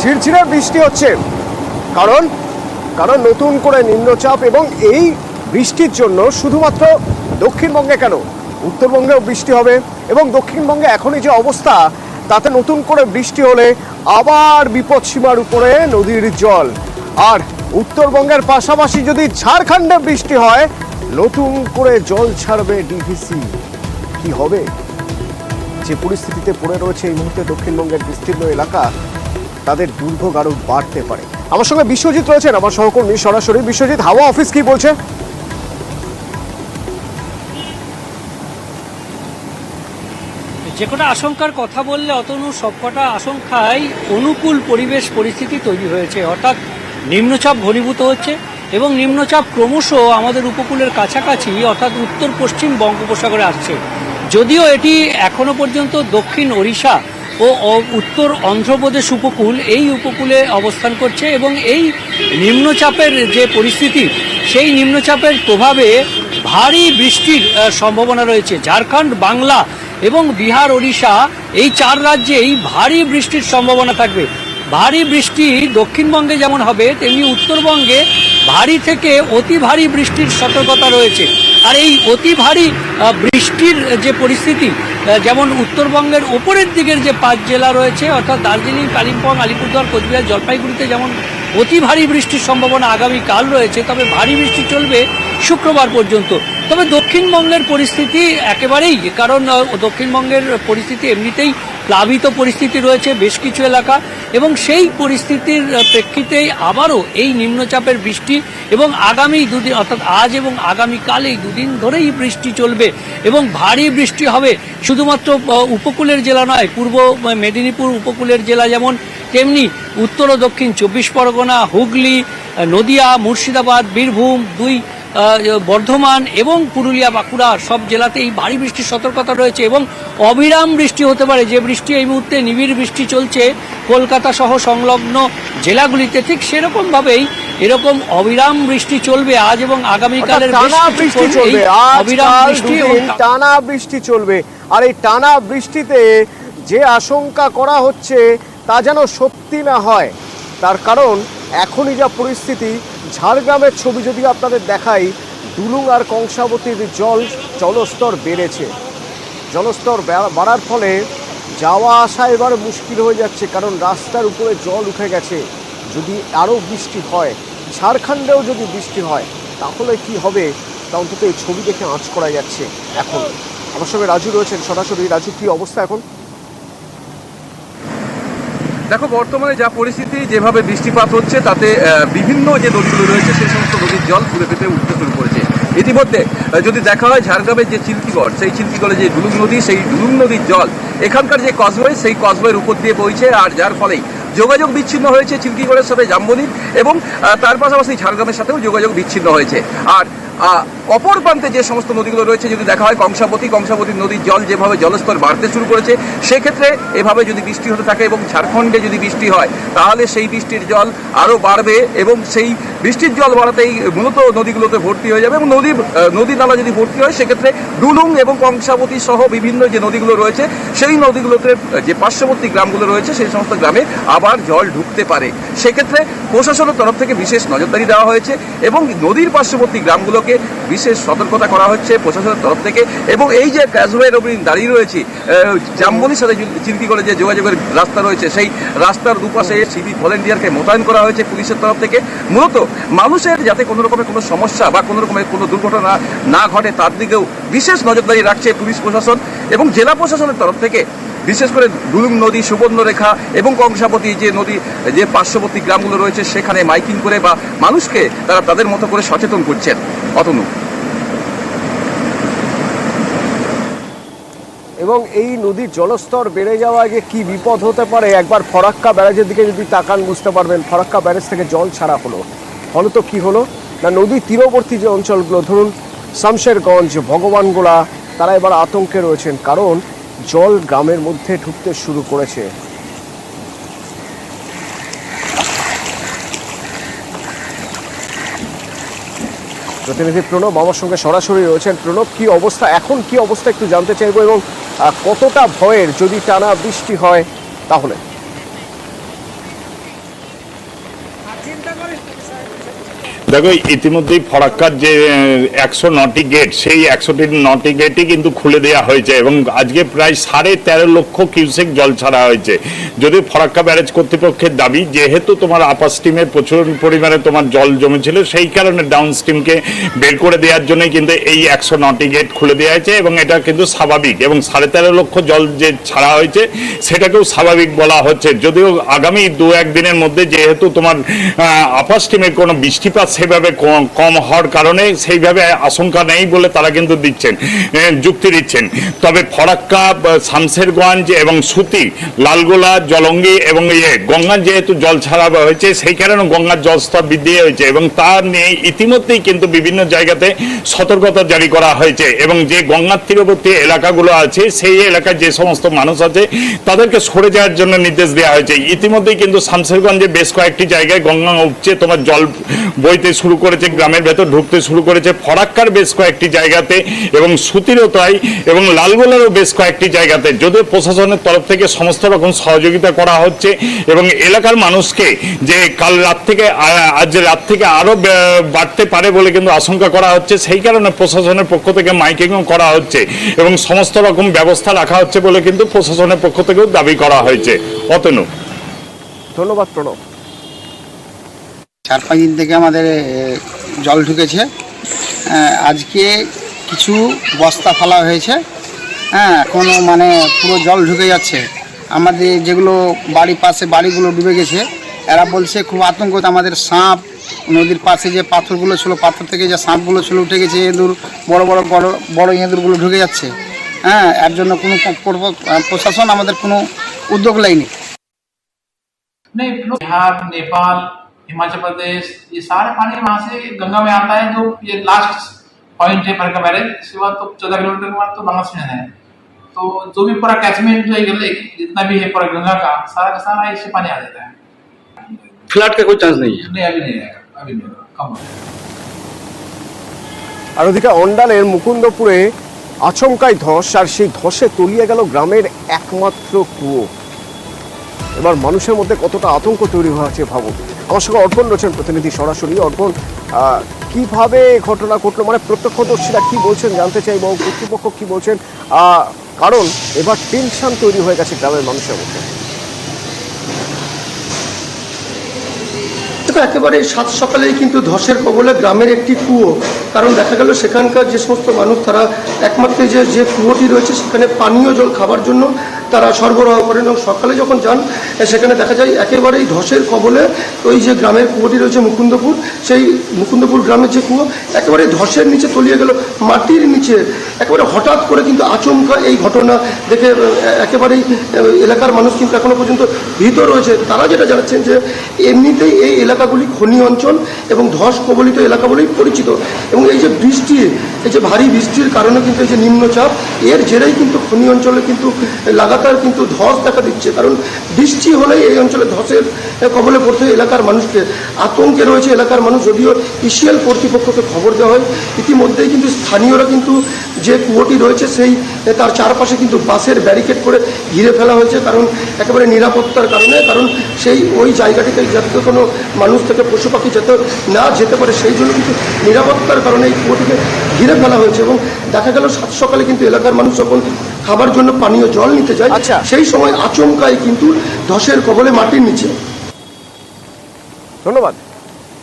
ঝিরঝিরে বৃষ্টি হচ্ছে, কারণ কারণ নতুন করে নিম্নচাপ, এবং এই বৃষ্টির জন্য শুধুমাত্র দক্ষিণবঙ্গে কেন, উত্তরবঙ্গেও বৃষ্টি হবে। এবং দক্ষিণবঙ্গে এখনই যে অবস্থা, তাতে নতুন করে বৃষ্টি হলে আবার বিপদসীমার উপরে নদীর জল। আর উত্তরবঙ্গের পাশাপাশি যদি ঝাড়খণ্ডে বৃষ্টি হয়, নতুন করে জল ছাড়বে ডিভিসি। কি হবে? যে পরিস্থিতিতে পড়ে রয়েছে এই মুহূর্তে দক্ষিণবঙ্গের বিস্তীর্ণ এলাকা, তাদের দুর্ভোগ আরো বাড়তে পারে। আমার সঙ্গে বিশ্বজিৎ রয়েছেন, আমার সহকর্মী সরাসরি। বিশ্বজিৎ, হাওয়া অফিস কি বলছে? যে কটা আশঙ্কার কথা বললে অতনু, সবকটা আশঙ্কায় অনুকূল পরিবেশ পরিস্থিতি তৈরি হয়েছে। অর্থাৎ নিম্নচাপ ঘনীভূত হচ্ছে এবং নিম্নচাপ ক্রমশ আমাদের উপকূলের কাছাকাছি অর্থাৎ উত্তর পশ্চিম বঙ্গোপসাগরে আসছে। যদিও এটি এখনো পর্যন্ত দক্ষিণ ওড়িশা ও উত্তর অন্ধ্রপ্রদেশ উপকূল, এই উপকূলে অবস্থান করছে এবং এই নিম্নচাপের যে পরিস্থিতি, সেই নিম্নচাপের প্রভাবে ভারী বৃষ্টির সম্ভাবনা রয়েছে। ঝাড়খণ্ড, বাংলা এবং বিহার, ওড়িশা, এই চার রাজ্যেই ভারী বৃষ্টির সম্ভাবনা থাকবে। ভারী বৃষ্টি দক্ষিণবঙ্গে যেমন হবে, তেমনি উত্তরবঙ্গে ভারী থেকে অতি ভারী বৃষ্টির সতর্কতা রয়েছে। আর এই অতি ভারী বৃষ্টির যে পরিস্থিতি, যেমন উত্তরবঙ্গের ওপরের দিকের যে 5 জেলা রয়েছে অর্থাৎ দার্জিলিং, কালিম্পং, আলিপুরদুয়ার, কোচবিহার, জলপাইগুড়িতে যেমন অতি ভারী বৃষ্টির সম্ভাবনা আগামীকাল রয়েছে, তবে ভারী বৃষ্টি চলবে শুক্রবার পর্যন্ত। তবে দক্ষিণবঙ্গের পরিস্থিতি একেবারেই, কারণ দক্ষিণবঙ্গের পরিস্থিতি এমনিতেই প্লাবিত পরিস্থিতি রয়েছে বেশ কিছু এলাকা, এবং সেই পরিস্থিতির প্রেক্ষিতেই আবারও এই নিম্নচাপের বৃষ্টি এবং আগামী দুদিন অর্থাৎ আজ এবং আগামীকাল এই দুদিন ধরেই বৃষ্টি চলবে এবং ভারী বৃষ্টি হবে। শুধুমাত্র উপকূলের জেলা নয়, পূর্ব মেদিনীপুর উপকূলের জেলা যেমন, তেমনি উত্তর ও দক্ষিণ 24 পরগনা, হুগলি, নদিয়া, মুর্শিদাবাদ, বীরভূম, বর্ধমান এবং পুরুলিয়া, বাঁকুড়া সব জেলাতেই ভারী বৃষ্টির সতর্কতা রয়েছে এবং অবিরাম বৃষ্টি হতে পারে। যে বৃষ্টি এই মুহূর্তে নিবিড় বৃষ্টি চলছে কলকাতা সহ সংলগ্ন জেলাগুলিতে, ঠিক সেরকমভাবেই এরকম অবিরাম বৃষ্টি চলবে আজ এবং আগামীকালের টানা বৃষ্টি চলবে। আর এই টানা বৃষ্টিতে যে আশঙ্কা করা হচ্ছে তা যেন সত্যি না হয়, তার কারণ এখনই যা পরিস্থিতি, ঝাড়গ্রামের ছবি যদি আপনাদের দেখাই, দুলুং আর কংসাবতীর জলস্তর বেড়েছে। জলস্তর বাড়ার ফলে যাওয়া আসা এবার মুশকিল হয়ে যাচ্ছে, কারণ রাস্তার উপরে জল উঠে গেছে। যদি আরও বৃষ্টি হয়, ঝাড়খণ্ডেও যদি বৃষ্টি হয়, তাহলে কি হবে তা অন্তত এই ছবি দেখে আঁচ করা যাচ্ছে। এখন আমার সঙ্গে রাজু রয়েছেন সরাসরি। রাজু, কি অবস্থা এখন? দেখো, বর্তমানে যা পরিস্থিতি, যেভাবে বৃষ্টিপাত হচ্ছে, তাতে বিভিন্ন যে নদীগুলো রয়েছে সেই সমস্ত নদীর জল ফুলে ফেটে উঠতে শুরু করেছে। ইতিমধ্যে যদি দেখা হয়, ঝাড়গ্রামের যে চিল্কিগড়, সেই চিল্কিগড়ে যে ডুলুং নদী, সেই ডুলুং নদীর জল এখানকার যে কজওয়ে, সেই কজওয়ের উপর দিয়ে বইছে, আর যার ফলেই যোগাযোগ বিচ্ছিন্ন হয়েছে চিল্কিগড়ের সাথে জামবনির, এবং তার পাশাপাশি ঝাড়গ্রামের সাথেও যোগাযোগ বিচ্ছিন্ন হয়েছে। আর অপর প্রান্তে যে সমস্ত নদীগুলো রয়েছে, যদি দেখা হয় কংসাবতী নদীর জল যেভাবে জলস্তর বাড়তে শুরু করেছে, সেক্ষেত্রে এভাবে যদি বৃষ্টি হতে থাকে এবং ঝাড়খণ্ডে যদি বৃষ্টি হয়, তাহলে সেই বৃষ্টির জল আরও বাড়বে এবং সেই বৃষ্টির জল বাড়াতেই মূলত নদীগুলোতে ভর্তি হয়ে যাবে এবং নদী নালা যদি ভর্তি হয়, সেক্ষেত্রে ডুলুং এবং কংসাবতী সহ বিভিন্ন যে নদীগুলো রয়েছে, সেই নদীগুলোতে যে পার্শ্ববর্তী গ্রামগুলো রয়েছে, সেই সমস্ত গ্রামে আবার জল ঢুকতে পারে। সেক্ষেত্রে প্রশাসনের তরফ থেকে বিশেষ নজরদারি দেওয়া হয়েছে এবং নদীর পার্শ্ববর্তী গ্রামগুলোকে বিশেষ সতর্কতা করা হচ্ছে প্রশাসনের তরফ থেকে। এবং এই যে ক্যাজওয়ের ওপর দাঁড়িয়ে রয়েছি, জামবনির সাথে চিল্কিগড়ে যে যোগাযোগের রাস্তা রয়েছে, সেই রাস্তার দুপাশে সিভিক ভলেন্টিয়ারকে মোতায়েন করা হয়েছে পুলিশের তরফ থেকে, মূলত মানুষের যাতে কোনো রকমের কোনো সমস্যা বা কোনো রকমের কোনো দুর্ঘটনা না ঘটে তার দিকেও বিশেষ নজরদারি রাখছে পুলিশ প্রশাসন। এবং জেলা প্রশাসনের তরফ থেকে বিশেষ করে ডুলুং নদী, সুবর্ণরেখা এবং কংসাবতী যে নদী, যে পার্শ্ববর্তী গ্রামগুলো রয়েছে, সেখানে মাইকিং করে বা মানুষকে তারা তাদের মতো করে সচেতন করছেন। অতনু। এবং এই নদীর জলস্তর বেড়ে যাওয়া যে কি বিপদ হতে পারে, একবার ফরাক্কা ব্যারেজের দিকে যদি তাকান বুঝতে পারবেন। ফরাক্কা ব্যারেজ থেকে জল ছাড়া হলো, ফলত কি হলো না, নদী তীরবর্তী যে অঞ্চলগুলো, ধরুন শামশেরগঞ্জ, ভগবানগোলা, তারা এবার আতঙ্কে রয়েছেন, কারণ জল গ্রামের মধ্যে ঢুকতে শুরু করেছে। প্রতিনিধি প্রণব আমার সঙ্গে সরাসরি রয়েছেন। প্রণব, কি অবস্থা এখন, কি অবস্থা একটু জানতে চাইবো, এবং কতটা ভয়ের যদি টানা বৃষ্টি হয় তাহলে? দেখো, ইতিমধ্যেই ফরাক্কার যে 109টি গেট, সেই 109টি গেটই কিন্তু খুলে দেওয়া হয়েছে এবং আজকে প্রায় 13.5 লক্ষ কিউসেক জল ছাড়া হয়েছে। যদি ফরাক্কা ব্যারেজ কর্তৃপক্ষের দাবি, যেহেতু তোমার আপার স্ট্রিমে প্রচুর পরিমাণে তোমার জল জমেছিল, সেই কারণে ডাউন স্ট্রিমকে বের করে দেওয়ার জন্যই কিন্তু এই 109টি গেট খুলে দেওয়া হয়েছে এবং এটা কিন্তু স্বাভাবিক। এবং 13.5 লক্ষ জল যে ছাড়া হয়েছে সেটাকেও স্বাভাবিক বলা হচ্ছে। যদিও আগামী 2-1 দিনের মধ্যে যেহেতু তোমার আপার স্ট্রিমের কোনো বৃষ্টিপাত সেভাবে কম হওয়ার কারণে সেইভাবে আশঙ্কা নেই বলে তারা কিন্তু যুক্তি দিচ্ছেন। তবে ফরাক্কা, শামশেরগঞ্জ এবং সুতি, লালগোলা, জলঙ্গি এবং গঙ্গার যেহেতু জল ছাড়া হয়েছে, সেই কারণে গঙ্গার জলস্তর বৃদ্ধি হয়েছে এবং তা নিয়ে ইতিমধ্যেই কিন্তু বিভিন্ন জায়গাতে সতর্কতা জারি করা হয়েছে এবং যে গঙ্গার তীরবর্তী এলাকাগুলো আছে সেই এলাকায় যে সমস্ত মানুষ আছে তাদেরকে সরে যাওয়ার জন্য নির্দেশ দেওয়া হয়েছে। ইতিমধ্যেই কিন্তু শামশেরগঞ্জে বেশ কয়েকটি জায়গায় গঙ্গা উপচে তোমার জল বইতে শুরু করেছে, গ্রামের ভেতর ঢুকতে শুরু করেছে। ফরাক্কার বেশ কয়েকটি জায়গাতে এবং সুতিরও তাই এবং লালগোলারও বেশ কয়েকটি জায়গাতে, যদিও প্রশাসনের তরফ থেকে সমস্ত রকম সহযোগিতা করা হচ্ছে এবং এলাকার মানুষকে যে কাল রাত থেকে আজ রাত থেকে আরও বাড়তে পারে বলে কিন্তু আশঙ্কা করা হচ্ছে, সেই কারণে প্রশাসনের পক্ষ থেকে মাইকিংও করা হচ্ছে এবং সমস্ত রকম ব্যবস্থা রাখা হচ্ছে বলে কিন্তু প্রশাসনের পক্ষ থেকেও দাবি করা হয়েছে। অতনু, ধন্যবাদ প্রণব। 4-5 দিন থেকে আমাদের জল ঢুকেছে। আজকে কিছু বস্তা ফেলা হয়েছে, এখনও মানে পুরো জল ঢুকে যাচ্ছে। আমাদের যেগুলো বাড়ির পাশে বাড়িগুলো ডুবে গেছে, এরা বলছে খুব আতঙ্ক। আমাদের সাপ, নদীর পাশে যে পাথরগুলো ছিল, পাথর থেকে যে সাপগুলো ছিল উঠে গেছে, ইঁদুর, বড় বড় বড় বড় ইঁদুরগুলো ঢুকে যাচ্ছে। এর জন্য কোনো প্রশাসন আমাদের কোনো উদ্যোগ নেয়নি। नहीं, बिहार, नेपाल, हिमाचल प्रदेश, ये सारे पानी वहाँ से गंगा में आता है। जो ये लास्ट पॉइंट है फरक्का बैरेज, इसके बाद तो 14 किलोमीटर के बाद तो बांग्लादेश में है। तो जो भी पूरा कैचमेंट जो है जितना भी है पूरा गंगा का सारा इससे पानी आ जाता है। फ्लड का कोई चांस नहीं है? नहीं, अभी नहीं है, अभी नहीं है, कम है। আর ওদিকে অন্ডালের মুকুন্দপুরে আচমকাই ধস, আর সেই ধসে তলিয়ে গেল গ্রামের একমাত্র কুয়ো। এবার মানুষের মধ্যে কতটা আতঙ্ক তৈরি হয়েছে ভাবুন। আমার সঙ্গে অর্পণ রয়েছেন প্রতিনিধি সরাসরি। অর্পণ, কিভাবে ঘটনা ঘটলো, মানে প্রত্যক্ষদর্শীরা কি বলছেন জানতে চাইব, কর্তৃপক্ষ কি বলছেন, কারণ এবার টেনশন তৈরি হয়ে গেছে গ্রামের মানুষের মধ্যে। একেবারে সাত সকালেই কিন্তু ধসের কবলে গ্রামের একটি কুয়ো। কারণ দেখা গেল সেখানকার যে সমস্ত মানুষ, তারা একমাত্র যে কুয়োটি রয়েছে সেখানে পানীয় জল খাবার জন্য তারা সরবরাহ করেন এবং সকালে যখন যান সেখানে দেখা যায় একেবারেই ধসের কবলে ওই যে গ্রামের কুয়োটি রয়েছে মুকুন্দপুর, সেই মুকুন্দপুর গ্রামের যে কুয়ো একেবারে ধসের নিচে তলিয়ে গেল, মাটির নিচে। একেবারে হঠাৎ করে কিন্তু আচমকা এই ঘটনা দেখে একেবারেই এলাকার মানুষ কিন্তু এখনো পর্যন্ত ভীত রয়েছে। তারা যেটা জানাচ্ছেন যে এমনিতেই এই এলাকাগুলি খনি অঞ্চল এবং ধস কবলিত এলাকা বলেই পরিচিত এবং এই যে বৃষ্টি, এই যে ভারী বৃষ্টির কারণে কিন্তু এই যে নিম্নচাপ, এর জেরেই কিন্তু খনি অঞ্চলে কিন্তু লাগাতার কিন্তু ধস দেখা দিচ্ছে। কারণ বৃষ্টি হলেই এই অঞ্চলে ধসের কবলে পড়তে এলাকার মানুষকে আতঙ্কে রয়েছে এলাকার মানুষ। যদিও ইসিএল কর্তৃপক্ষকে খবর দেওয়া হয়, ইতিমধ্যেই কিন্তু স্থানীয়রা কিন্তু যে কুয়োটি রয়েছে সেই তার চারপাশে কিন্তু বাঁশের ব্যারিকেড করে ঘিরে ফেলা হয়েছে, কারণ একেবারে নিরাপত্তার কারণে। কারণ সেই ওই জায়গাটিতে যাতে কোনো মানুষ থেকে পশু পাখি যাতে না যেতে পারে, সেই জন্য কিন্তু নিরাপত্তার কারণে এই কুয়োটিকে ঘিরে ফেলা হয়েছে। এবং দেখা গেল সাত সকালে কিন্তু এলাকার মানুষ যখন খাবার জন্য পানীয় জল নিতে যায়, সেই সময় আচমকাই কিন্তু ধসের কবলে মাটির নিচে। ধন্যবাদ।